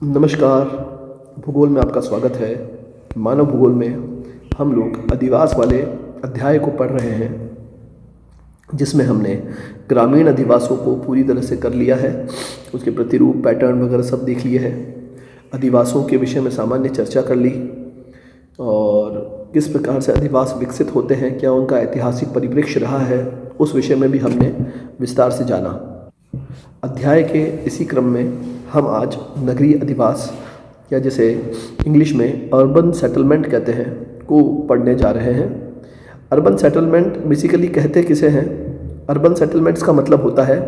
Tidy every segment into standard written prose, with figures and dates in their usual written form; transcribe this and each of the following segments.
नमस्कार। भूगोल में आपका स्वागत है। मानव भूगोल में हम लोग अधिवास वाले अध्याय को पढ़ रहे हैं, जिसमें हमने ग्रामीण अधिवासों को पूरी तरह से कर लिया है। उसके प्रतिरूप, पैटर्न वगैरह सब देख लिए हैं। अधिवासों के विषय में सामान्य चर्चा कर ली और किस प्रकार से अधिवास विकसित होते हैं, क्या उनका ऐतिहासिक परिप्रेक्ष्य रहा है, उस विषय में भी हमने विस्तार से जाना। अध्याय के इसी क्रम में हम आज नगरीय अधिवास, या जिसे इंग्लिश में अर्बन सेटलमेंट कहते हैं, को पढ़ने जा रहे हैं। अर्बन सेटलमेंट बेसिकली कहते किसे हैं? अर्बन सेटलमेंट्स का मतलब होता है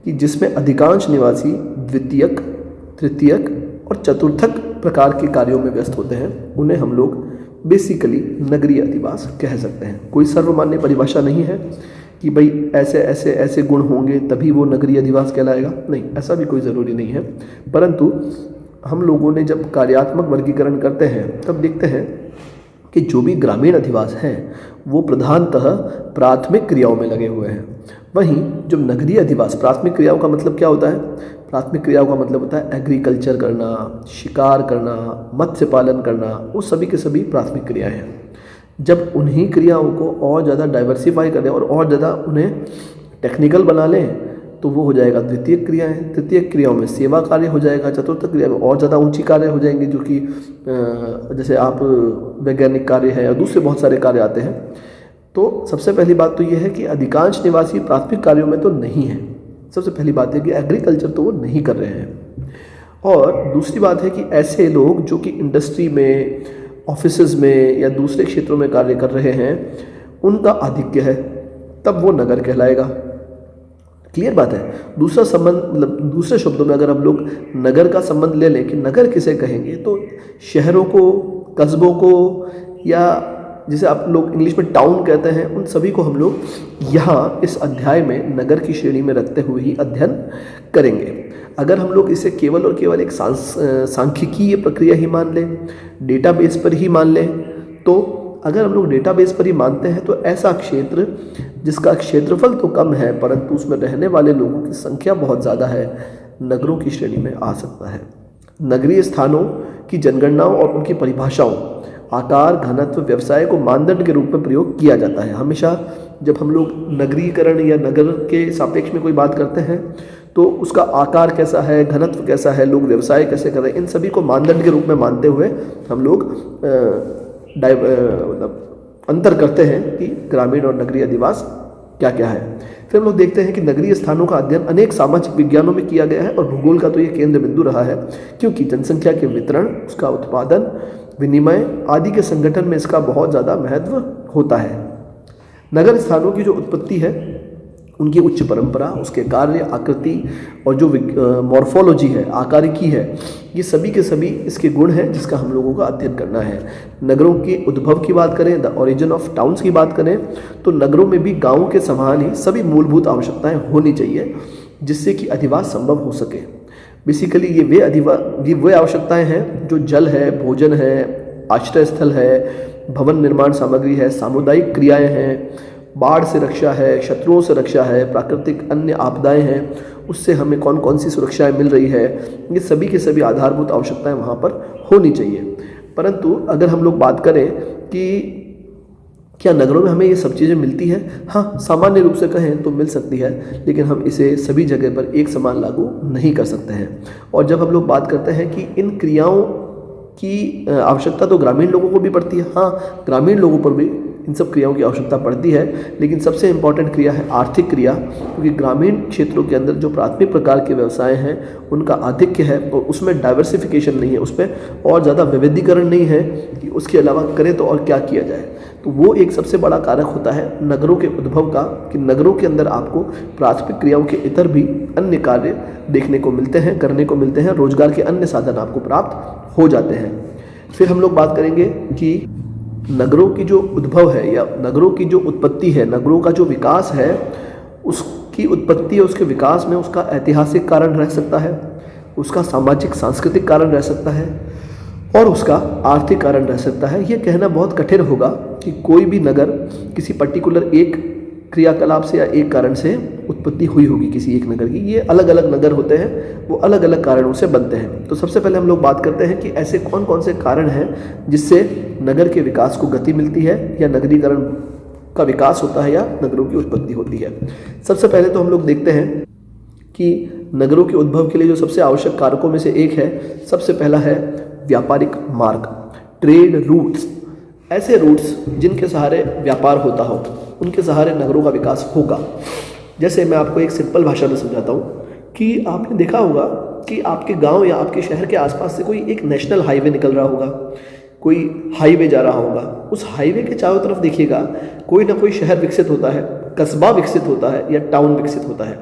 कि जिसमें अधिकांश निवासी द्वितीयक, तृतीयक और चतुर्थक प्रकार के कार्यों में व्यस्त होते हैं, उन्हें हम लोग बेसिकली नगरीय अधिवास कह सकते हैं। कोई सर्वमान्य परिभाषा नहीं है कि भाई ऐसे ऐसे ऐसे गुण होंगे तभी वो नगरीय अधिवास कहलाएगा। नहीं, ऐसा भी कोई ज़रूरी नहीं है। परंतु हम लोगों ने जब कार्यात्मक वर्गीकरण करते हैं तब देखते हैं कि जो भी ग्रामीण अधिवास हैं वो प्रधानतः प्राथमिक क्रियाओं में लगे हुए हैं। वहीं जो नगरीय अधिवास, प्राथमिक क्रियाओं का मतलब क्या होता है? प्राथमिक क्रियाओं का मतलब होता है एग्रीकल्चर करना, शिकार करना, मत्स्य पालन करना, वो सभी के सभी प्राथमिक क्रियाएँ हैं। जब उन्हीं क्रियाओं को और ज़्यादा डाइवर्सिफाई कर दें और ज़्यादा उन्हें टेक्निकल बना लें तो वो हो जाएगा द्वितीयक क्रियाएं। तृतीयक क्रियाओं में सेवा कार्य हो जाएगा। चतुर्थ क्रिया में और ज़्यादा ऊंची कार्य हो जाएंगे, जो कि जैसे आप वैज्ञानिक कार्य है और दूसरे बहुत सारे कार्य आते हैं। तो सबसे पहली बात तो ये है कि अधिकांश निवासी प्राथमिक कार्यों में तो नहीं है। सबसे पहली बात है कि एग्रीकल्चर तो वो नहीं कर रहे हैं। और दूसरी बात है कि ऐसे लोग जो कि इंडस्ट्री में, ऑफिसेज में या दूसरे क्षेत्रों में कार्य कर रहे हैं, उनका आधिक्य है, तब वो नगर कहलाएगा। क्लियर बात है। दूसरा संबंध, मतलब दूसरे शब्दों में अगर हम लोग नगर का संबंध ले लें कि नगर किसे कहेंगे, तो शहरों को, कस्बों को, या जिसे आप लोग इंग्लिश में टाउन कहते हैं, उन सभी को हम लोग यहाँ इस अध्याय में नगर की श्रेणी में रखते हुए ही अध्ययन करेंगे। अगर हम लोग इसे केवल और केवल एक सांख्यिकीय प्रक्रिया ही मान लें, डेटाबेस पर ही मान लें, तो अगर हम लोग डेटाबेस पर ही मानते हैं तो ऐसा क्षेत्र जिसका क्षेत्रफल तो कम है परंतु उसमें रहने वाले लोगों की संख्या बहुत ज़्यादा है, नगरों की श्रेणी में आ सकता है। नगरीय स्थानों की जनगणनाओं और उनकी परिभाषाओं, आकार, घनत्व, व्यवसाय को मानदंड के रूप में प्रयोग किया जाता है। हमेशा जब हम लोग नगरीकरण या नगर के सापेक्ष में कोई बात करते हैं तो उसका आकार कैसा है, घनत्व कैसा है, लोग व्यवसाय कैसे कर रहे हैं, इन सभी को मानदंड के रूप में मानते हुए हम लोग मतलब अंतर करते हैं कि ग्रामीण और नगरीय अधिवास क्या क्या है। फिर हम लोग देखते हैं कि नगरीय स्थानों का अध्ययन अनेक सामाजिक विज्ञानों में किया गया है और भूगोल का तो ये केंद्र बिंदु रहा है, क्योंकि जनसंख्या के वितरण, उसका उत्पादन, विनिमय आदि के संगठन में इसका बहुत ज़्यादा महत्व होता है। नगर स्थानों की जो उत्पत्ति है, उनकी उच्च परंपरा, उसके कार्य, आकृति और जो मॉर्फोलॉजी है, आकारिकी है, ये सभी के सभी इसके गुण हैं जिसका हम लोगों का अध्ययन करना है। नगरों के उद्भव की बात करें, द ओरिजिन ऑफ टाउन्स की बात करें, तो नगरों में भी गाँव के समान ही सभी मूलभूत आवश्यकताएं होनी चाहिए जिससे कि अधिवास संभव हो सके। बेसिकली ये वे आवश्यकताएं हैं जो जल है, भोजन है, आश्रय स्थल है, भवन निर्माण सामग्री है, सामुदायिक क्रियाएं हैं, बाढ़ से रक्षा है, शत्रुओं से रक्षा है, प्राकृतिक अन्य आपदाएं हैं, उससे हमें कौन कौन सी सुरक्षाएं मिल रही है, ये सभी के सभी आधारभूत आवश्यकताएं वहाँ पर होनी चाहिए। परंतु अगर हम लोग बात करें कि क्या नगरों में हमें ये सब चीज़ें मिलती हैं? हाँ, सामान्य रूप से कहें तो मिल सकती है, लेकिन हम इसे सभी जगह पर एक समान लागू नहीं कर सकते हैं। और जब हम लोग बात करते हैं कि इन क्रियाओं की आवश्यकता तो ग्रामीण लोगों को भी पड़ती है, हाँ, ग्रामीण लोगों पर भी इन सब क्रियाओं की आवश्यकता पड़ती है, लेकिन सबसे इम्पॉर्टेंट क्रिया है आर्थिक क्रिया, क्योंकि ग्रामीण क्षेत्रों के अंदर जो प्राथमिक प्रकार के व्यवसाय हैं उनका आधिक्य है और उसमें डाइवर्सिफिकेशन नहीं है, उसमें और ज़्यादा विविधीकरण नहीं है कि उसके अलावा करें तो और क्या किया जाए। तो वो एक सबसे बड़ा कारक होता है नगरों के उद्भव का, कि नगरों के अंदर आपको प्राथमिक क्रियाओं के इतर भी अन्य कार्य देखने को मिलते हैं, करने को मिलते हैं, रोजगार के अन्य साधन आपको प्राप्त हो जाते हैं। फिर हम लोग बात करेंगे कि नगरों की जो उद्भव है या नगरों की जो उत्पत्ति है, नगरों का जो विकास है, उसकी उत्पत्ति और उसके विकास में उसका ऐतिहासिक कारण रह सकता है, उसका सामाजिक सांस्कृतिक कारण रह सकता है और उसका आर्थिक कारण रह सकता है। ये कहना बहुत कठिन होगा कि कोई भी नगर किसी पर्टिकुलर एक क्रियाकलाप से या एक कारण से उत्पत्ति हुई होगी किसी एक नगर की। ये अलग अलग नगर होते हैं, वो अलग अलग कारणों से बनते हैं। तो सबसे पहले हम लोग बात करते हैं कि ऐसे कौन कौन से कारण हैं जिससे नगर के विकास को गति मिलती है या नगरीकरण का विकास होता है या नगरों की उत्पत्ति होती है। सबसे पहले तो हम लोग देखते हैं कि नगरों के उद्भव के लिए जो सबसे आवश्यक कारकों में से एक है, सबसे पहला है व्यापारिक मार्ग, ट्रेड रूट्स। ऐसे रूट्स जिनके सहारे व्यापार होता हो, उनके सहारे नगरों का विकास होगा। जैसे मैं आपको एक सिंपल भाषा में समझाता हूँ कि आपने देखा होगा कि आपके गांव या आपके शहर के आसपास से कोई एक नेशनल हाईवे निकल रहा होगा, कोई हाईवे जा रहा होगा। उस हाईवे के चारों तरफ देखिएगा कोई ना कोई शहर विकसित होता है, कस्बा विकसित होता है या टाउन विकसित होता है,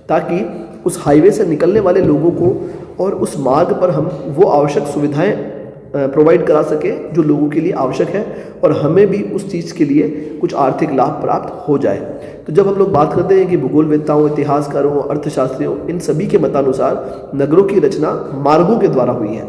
ताकि उस हाईवे से निकलने वाले लोगों को और उस मार्ग पर हम वो आवश्यक सुविधाएं प्रोवाइड करा सके जो लोगों के लिए आवश्यक है और हमें भी उस चीज़ के लिए कुछ आर्थिक लाभ प्राप्त हो जाए। तो जब हम लोग बात करते हैं कि भूगोलवेत्ताओं, इतिहासकारों, अर्थशास्त्रियों, इन सभी के मतानुसार नगरों की रचना मार्गों के द्वारा हुई है।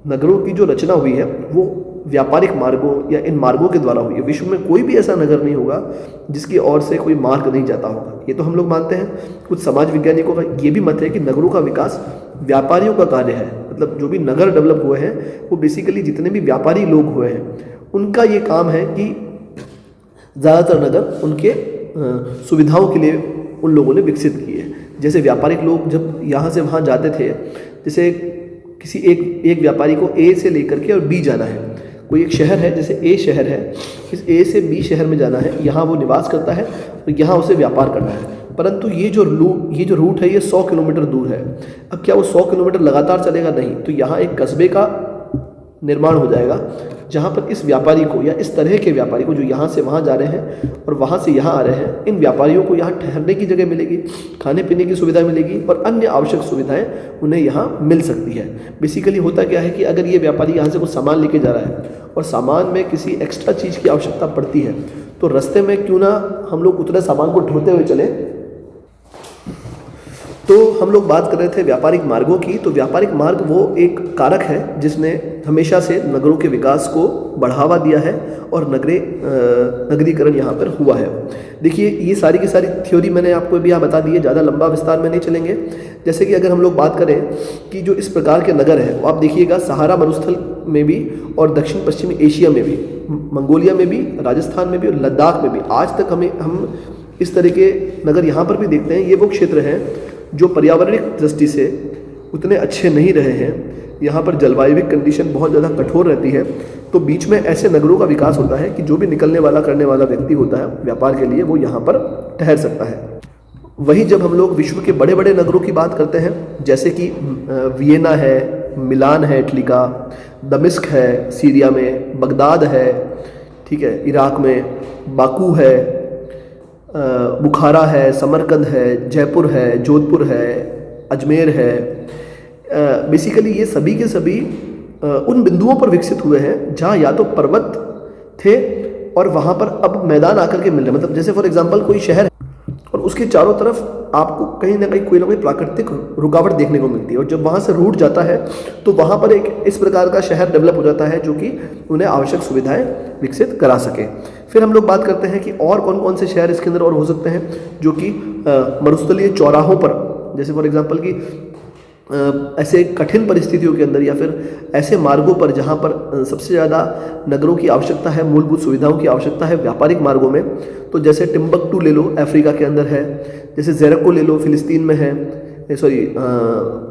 नगरों की जो रचना हुई है वो व्यापारिक मार्गों या इन मार्गों के द्वारा हुई है। विश्व में कोई भी ऐसा नगर नहीं होगा जिसकी ओर से कोई मार्ग नहीं जाता होगा, ये तो हम लोग मानते हैं। कुछ समाज वैज्ञानिकों का ये भी मत है कि नगरों का विकास व्यापारियों का कार्य है। मतलब जो भी नगर डेवलप हुए हैं वो बेसिकली जितने भी व्यापारी लोग हुए हैं उनका ये काम है कि ज़्यादातर नगर उनके सुविधाओं के लिए उन लोगों ने विकसित किए। जैसे व्यापारिक लोग जब यहाँ से वहाँ जाते थे, जैसे किसी एक व्यापारी को ए से लेकर के और बी जाना है, कोई एक शहर है, जैसे ए शहर है, इस ए से बी शहर में जाना है, यहाँ वो निवास करता है और यहाँ उसे व्यापार करना है। परंतु ये जो रूट है ये 100 किलोमीटर दूर है। अब क्या वो 100 किलोमीटर लगातार चलेगा? नहीं। तो यहाँ एक कस्बे का निर्माण हो जाएगा जहाँ पर इस व्यापारी को या इस तरह के व्यापारी को जो यहाँ से वहाँ जा रहे हैं और वहाँ से यहाँ आ रहे हैं, इन व्यापारियों को यहाँ ठहरने की जगह मिलेगी, खाने पीने की सुविधा मिलेगी और अन्य आवश्यक सुविधाएं उन्हें यहाँ मिल सकती है। बेसिकली होता क्या है कि अगर ये व्यापारी यहाँ से कुछ सामान लेके जा रहा है और सामान में किसी एक्स्ट्रा चीज़ की आवश्यकता पड़ती है, तो रास्ते में क्यों ना हम लोग उतने सामान को ढोते हुए चले। तो हम लोग बात कर रहे थे व्यापारिक मार्गों की। तो व्यापारिक मार्ग वो एक कारक है जिसने हमेशा से नगरों के विकास को बढ़ावा दिया है और नगरीकरण यहाँ पर हुआ है। देखिए ये सारी की सारी थ्योरी मैंने आपको भी यहाँ बता दी है, ज़्यादा लंबा विस्तार में नहीं चलेंगे। जैसे कि अगर हम लोग बात करें कि जो इस प्रकार के नगर हैं वो आप देखिएगा सहारा मरुस्थल में भी और दक्षिण पश्चिमी एशिया में भी, मंगोलिया में भी, राजस्थान में भी और लद्दाख में भी आज तक हम इस तरह के नगर यहाँ पर भी देखते हैं। ये वो क्षेत्र हैं जो पर्यावरणिक दृष्टि से उतने अच्छे नहीं रहे हैं। यहाँ पर जलवायुविक कंडीशन बहुत ज़्यादा कठोर रहती है। तो बीच में ऐसे नगरों का विकास होता है कि जो भी निकलने वाला करने वाला व्यक्ति होता है व्यापार के लिए, वो यहाँ पर ठहर सकता है। वही जब हम लोग विश्व के बड़े बड़े नगरों की बात करते हैं, जैसे कि वियना है, मिलान है इटली का, दमिश्क है सीरिया में, बगदाद है, ठीक है, इराक में, बाकू है, बुखारा है, समरकंद है, जयपुर है, जोधपुर है, अजमेर है। बेसिकली ये सभी के सभी उन बिंदुओं पर विकसित हुए हैं जहाँ या तो पर्वत थे और वहाँ पर अब मैदान आकर के मिल रहे हैं। मतलब जैसे फॉर एग्जांपल कोई शहर है और उसके चारों तरफ आपको कहीं ना कहीं कोई ना कोई प्राकृतिक रुकावट देखने को मिलती है, और जब वहाँ से रूट जाता है तो वहाँ पर एक इस प्रकार का शहर डेवलप हो जाता है जो कि उन्हें आवश्यक सुविधाएं विकसित करा सके। फिर हम लोग बात करते हैं कि और कौन कौन से शहर इसके अंदर और हो सकते हैं जो कि मरुस्थलीय चौराहों पर, जैसे फॉर एग्जांपल कि ऐसे कठिन परिस्थितियों के अंदर या फिर ऐसे मार्गों पर जहाँ पर सबसे ज़्यादा नगरों की आवश्यकता है, मूलभूत सुविधाओं की आवश्यकता है व्यापारिक मार्गों में। तो जैसे टिम्बकटू ले लो, अफ्रीका के अंदर है, जैसे जेरको ले लो, फिलिस्तीन में है,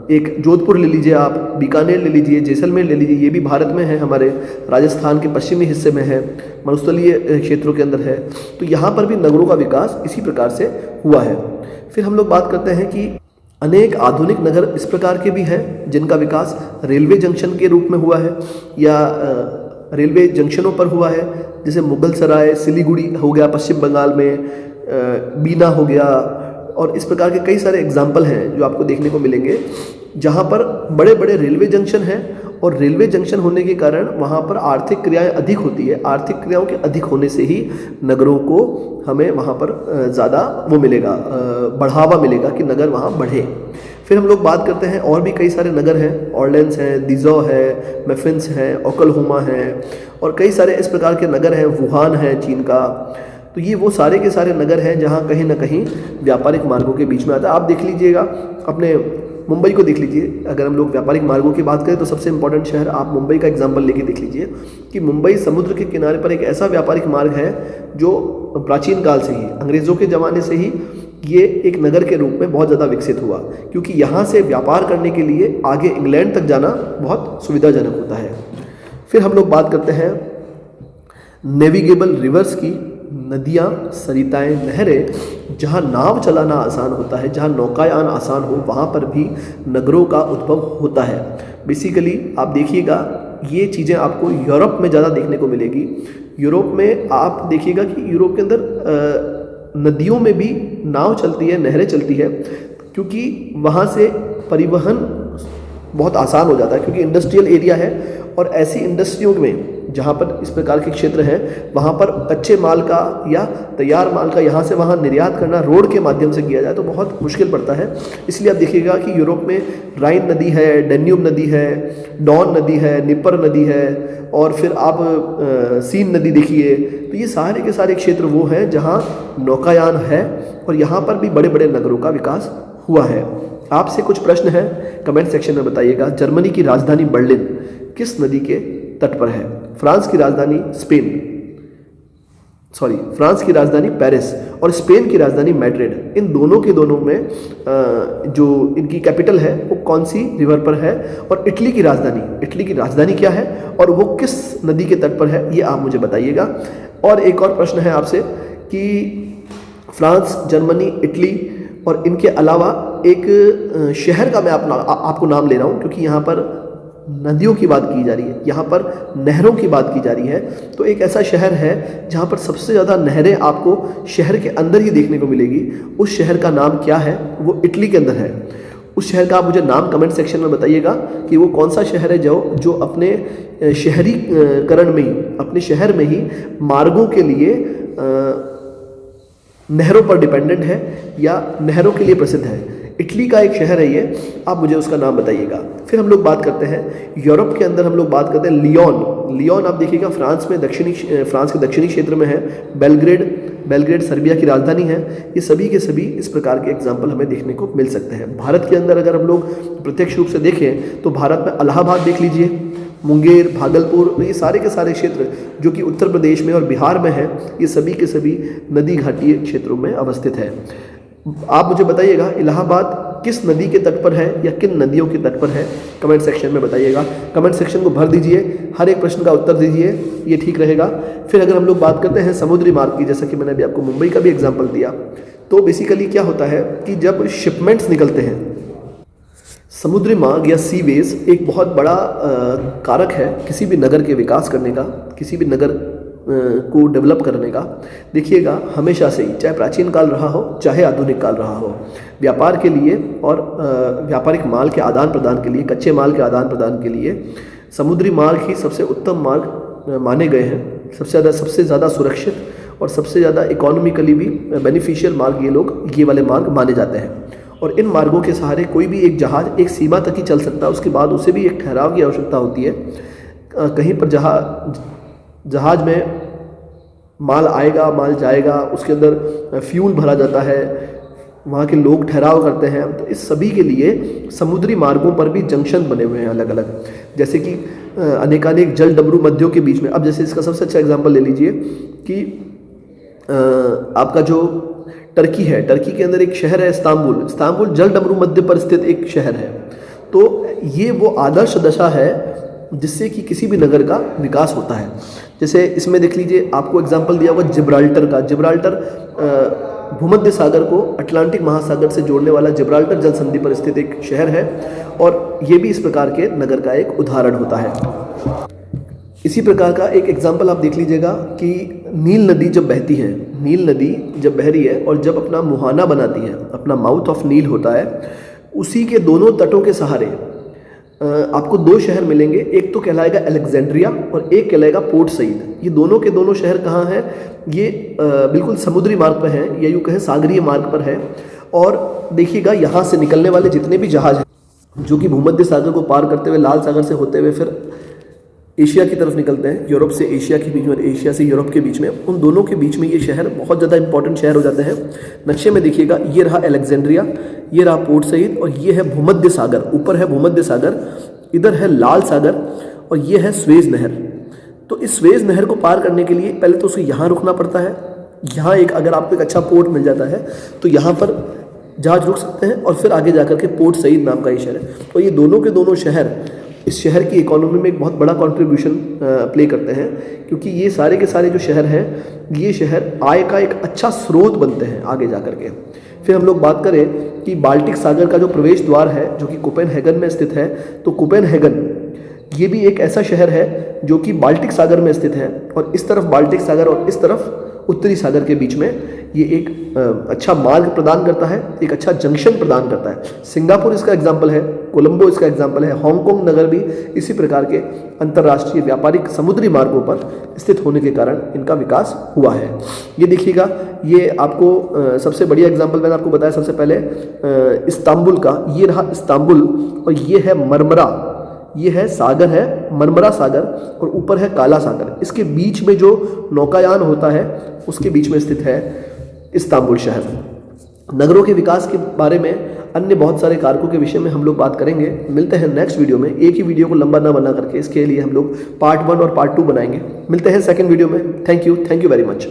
एक जोधपुर ले लीजिए आप, बीकानेर ले लीजिए, जैसलमेर ले लीजिए, ये भी भारत में है, हमारे राजस्थान के पश्चिमी हिस्से में है, मरुस्थलीय क्षेत्रों के अंदर है। तो यहाँ पर भी नगरों का विकास इसी प्रकार से हुआ है। फिर हम लोग बात करते हैं कि अनेक आधुनिक नगर इस प्रकार के भी हैं जिनका विकास रेलवे जंक्शन के रूप में हुआ है या रेलवे जंक्शनों पर हुआ है, जैसे मुगल सराय, सिलीगुड़ी हो गया पश्चिम बंगाल में, बीना हो गया, और इस प्रकार के कई सारे एग्जाम्पल हैं जो आपको देखने को मिलेंगे जहाँ पर बड़े बड़े रेलवे जंक्शन हैं। और रेलवे जंक्शन होने के कारण वहाँ पर आर्थिक क्रियाएं अधिक होती है। आर्थिक क्रियाओं के अधिक होने से ही नगरों को हमें वहाँ पर ज़्यादा वो मिलेगा, बढ़ावा मिलेगा कि नगर वहाँ बढ़े। फिर हम लोग बात करते हैं और भी कई सारे नगर हैं, ऑर्लेंस हैं, दिजौ है, मेफिन्स हैं, ओकलहोमा है, और कई सारे इस प्रकार के नगर हैं, वुहान है चीन का, तो ये वो सारे के सारे नगर हैं जहाँ कहीं ना कहीं व्यापारिक मार्गों के बीच में आता है। आप देख लीजिएगा, अपने मुंबई को देख लीजिए। अगर हम लोग व्यापारिक मार्गों की बात करें तो सबसे इंपॉर्टेंट शहर आप मुंबई का एग्जाम्पल लेके देख लीजिए कि मुंबई समुद्र के किनारे पर एक ऐसा व्यापारिक मार्ग है जो प्राचीन काल से ही, अंग्रेज़ों के ज़माने से ही ये एक नगर के रूप में बहुत ज़्यादा विकसित हुआ, क्योंकि यहाँ से व्यापार करने के लिए आगे इंग्लैंड तक जाना बहुत सुविधाजनक होता है। फिर हम लोग बात करते हैं नेविगेबल रिवर्स की, नदियाँ, सरिताएँ, नहरें, जहाँ नाव चलाना आसान होता है, जहाँ नौकायान आसान हो, वहाँ पर भी नगरों का उद्भव होता है। बेसिकली आप देखिएगा ये चीज़ें आपको यूरोप में ज़्यादा देखने को मिलेगी। यूरोप में आप देखिएगा कि यूरोप के अंदर नदियों में भी नाव चलती है, नहरें चलती है, क्योंकि वहाँ से परिवहन बहुत आसान हो जाता है, क्योंकि इंडस्ट्रियल एरिया है। और ऐसी इंडस्ट्रियों में जहाँ पर इस प्रकार के क्षेत्र हैं, वहाँ पर कच्चे माल का या तैयार माल का यहाँ से वहाँ निर्यात करना रोड के माध्यम से किया जाए तो बहुत मुश्किल पड़ता है। इसलिए आप देखिएगा कि यूरोप में राइन नदी है, डेन्यूब नदी है, डॉन नदी है, निपर नदी है, और फिर आप सीन नदी देखिए। तो ये सारे के सारे क्षेत्र वो हैं जहाँ नौकायान है और यहाँ पर भी बड़े बड़े नगरों का विकास हुआ है। आपसे कुछ प्रश्न हैं, कमेंट सेक्शन में बताइएगा। जर्मनी की राजधानी बर्लिन किस नदी के तट पर है? फ्रांस की राजधानी फ्रांस की राजधानी पेरिस और स्पेन की राजधानी मैड्रिड, इन दोनों के दोनों में जो इनकी कैपिटल है वो कौन सी रिवर पर है? और इटली की राजधानी क्या है और वो किस नदी के तट पर है, ये आप मुझे बताइएगा। और एक और प्रश्न है आपसे कि फ्रांस, जर्मनी, इटली और इनके अलावा एक शहर का मैं आपको नाम ले रहा हूँ, क्योंकि यहाँ पर नदियों की बात की जा रही है, यहाँ पर नहरों की बात की जा रही है। तो एक ऐसा शहर है जहाँ पर सबसे ज़्यादा नहरें आपको शहर के अंदर ही देखने को मिलेगी। उस शहर का नाम क्या है? वो इटली के अंदर है। उस शहर का आप मुझे नाम कमेंट सेक्शन में बताइएगा कि वो कौन सा शहर है जो अपने शहरीकरण में ही, अपने शहर में ही मार्गों के लिए नहरों पर डिपेंडेंट है या नहरों के लिए प्रसिद्ध है। इटली का एक शहर है ये, आप मुझे उसका नाम बताइएगा। फिर हम लोग बात करते हैं यूरोप के अंदर, हम लोग बात करते हैं लियोन आप देखिएगा फ्रांस के दक्षिणी क्षेत्र में है। बेलग्रेड सर्बिया की राजधानी है। ये सभी के सभी इस प्रकार के एग्जाम्पल हमें देखने को मिल सकते हैं। भारत के अंदर अगर हम लोग प्रत्यक्ष रूप से देखें तो भारत में इलाहाबाद देख लीजिए, मुंगेर, भागलपुर, ये सारे के सारे क्षेत्र जो कि उत्तर प्रदेश में और बिहार में हैं, ये सभी के सभी नदी घाटीय क्षेत्रों में अवस्थित है। आप मुझे बताइएगा इलाहाबाद किस नदी के तट पर है या किन नदियों के तट पर है? कमेंट सेक्शन में बताइएगा। कमेंट सेक्शन को भर दीजिए, हर एक प्रश्न का उत्तर दीजिए, ये ठीक रहेगा। फिर अगर हम लोग बात करते हैं समुद्री मार्ग की, जैसा कि मैंने अभी आपको मुंबई का भी एग्जाम्पल दिया, तो बेसिकली क्या होता है कि जब शिपमेंट्स निकलते हैं, समुद्री मार्ग या सीवेज एक बहुत बड़ा कारक है किसी भी नगर के विकास करने का, किसी भी नगर को डेवलप करने का। देखिएगा हमेशा से ही, चाहे प्राचीन काल रहा हो चाहे आधुनिक काल रहा हो, व्यापार के लिए और व्यापारिक माल के आदान प्रदान के लिए, कच्चे माल के आदान प्रदान के लिए समुद्री मार्ग ही सबसे उत्तम मार्ग माने गए हैं। सबसे ज़्यादा सुरक्षित और सबसे ज़्यादा इकोनॉमिकली भी बेनिफिशियल मार्ग ये वाले मार्ग माने जाते हैं। और इन मार्गों के सहारे कोई भी एक जहाज़ एक सीमा तक ही चल सकता है, उसके बाद उसे भी एक ठहराव की आवश्यकता होती है। कहीं पर जहाज़ में माल आएगा, माल जाएगा, उसके अंदर फ्यूल भरा जाता है, वहाँ के लोग ठहराव करते हैं। तो इस सभी के लिए समुद्री मार्गों पर भी जंक्शन बने हुए हैं अलग अलग, जैसे कि अनेकानेक जल डमरू मध्यों के बीच में। अब जैसे इसका सबसे अच्छा एग्जांपल ले लीजिए कि आपका जो टर्की है, टर्की के अंदर एक शहर है इस्तांबुल जल डमरू मध्य पर स्थित एक शहर है। तो ये वो आदर्श दशा है जिससे कि किसी भी नगर का विकास होता है। जैसे इसमें देख लीजिए, आपको एग्जांपल दिया हुआ जिब्राल्टर का। जिब्राल्टर भूमध्य सागर को अटलांटिक महासागर से जोड़ने वाला जिब्राल्टर जल संधि पर स्थित एक शहर है, और ये भी इस प्रकार के नगर का एक उदाहरण होता है। इसी प्रकार का एक एग्जाम्पल आप देख लीजिएगा कि नील नदी जब बहती है, नील नदी जब बह रही है और जब अपना मुहाना बनाती है, अपना माउथ ऑफ नील होता है, उसी के दोनों तटों के सहारे आपको दो शहर मिलेंगे। एक तो कहलाएगा अलेक्जेंड्रिया और एक कहलाएगा पोर्ट सईद। ये दोनों के दोनों शहर कहाँ हैं? ये बिल्कुल समुद्री मार्ग पर हैं, या यूँ कहें सागरीय मार्ग पर है। और देखिएगा यहाँ से निकलने वाले जितने भी जहाज़ हैं जो कि भूमध्य सागर को पार करते हुए लाल सागर से होते हुए फिर एशिया की तरफ निकलते हैं, यूरोप से एशिया के बीच में और एशिया से यूरोप के बीच में, उन दोनों के बीच में ये शहर बहुत ज़्यादा इंपॉर्टेंट शहर हो जाते हैं। नक्शे में देखिएगा, ये रहा अलेक्जेंड्रिया, ये रहा पोर्ट सईद और ये है भूमध्य सागर। ऊपर है भूमध्य सागर, इधर है लाल सागर और ये है स्वेज नहर। तो इस स्वेज नहर को पार करने के लिए पहले तो उसे यहाँ रुकना पड़ता है। यहाँ एक अगर आपको एक अच्छा पोर्ट मिल जाता है तो यहाँ पर जहाज रुक सकते हैं और फिर आगे जाकर के पोर्ट सईद नाम का ये शहर है। तो ये दोनों के दोनों शहर इस शहर की इकोनॉमी में एक बहुत बड़ा कंट्रीब्यूशन प्ले करते हैं, क्योंकि ये सारे के सारे जो शहर हैं, ये शहर आय का एक अच्छा स्रोत बनते हैं आगे जा कर के। फिर हम लोग बात करें कि बाल्टिक सागर का जो प्रवेश द्वार है जो कि कोपेनहेगन में स्थित है, तो कोपेनहेगन ये भी एक ऐसा शहर है जो कि बाल्टिक सागर में स्थित है और इस तरफ बाल्टिक सागर और इस तरफ उत्तरी सागर के बीच में ये एक अच्छा मार्ग प्रदान करता है, एक अच्छा जंक्शन प्रदान करता है। सिंगापुर इसका एग्जाम्पल है, कोलंबो इसका एग्जाम्पल है, हांगकांग नगर भी इसी प्रकार के अंतर्राष्ट्रीय व्यापारिक समुद्री मार्गों पर स्थित होने के कारण इनका विकास हुआ है। ये देखिएगा, ये आपको सबसे बढ़िया एग्जाम्पल मैंने आपको बताया सबसे पहले इस्तांबुल का, ये रहा इस्तांबुल और ये है मरमरा, ये है सागर है मरमरा सागर और ऊपर है काला सागर। इसके बीच में जो नौकायान होता है उसके बीच में स्थित है इस्तांबुल शहर। नगरों के विकास के बारे में अन्य बहुत सारे कारकों के विषय में हम लोग बात करेंगे। मिलते हैं नेक्स्ट वीडियो में। एक ही वीडियो को लंबा ना बना करके इसके लिए हम लोग पार्ट 1 और पार्ट 2 बनाएंगे। मिलते हैं सेकंड वीडियो में। Thank you very much.